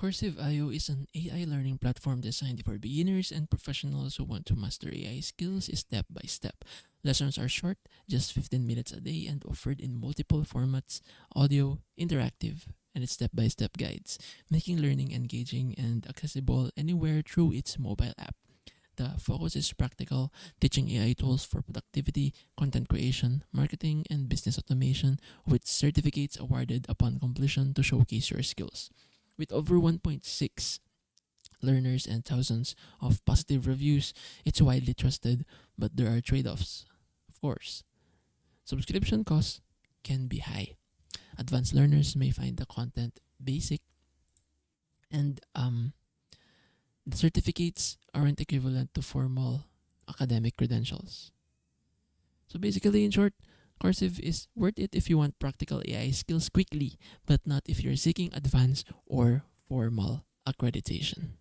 Coursiv IO is an AI learning platform designed for beginners and professionals who want to master AI skills step by step. Lessons are short, just 15 minutes a day, and offered in multiple formats: audio, interactive, and step by step guides, making learning engaging and accessible anywhere through its mobile app. The focus is practical, teaching AI tools for productivity, content creation, marketing, and business automation, with certificates awarded upon completion to showcase your skills. With over 1.6 learners and thousands of positive reviews, it's widely trusted, but there are trade offs. Of course, subscription costs can be high. Advanced learners may find the content basic, and the certificates aren't equivalent to formal academic credentials. So basically, in short, Coursiv is worth it if you want practical AI skills quickly, but not if you're seeking advanced or formal accreditation.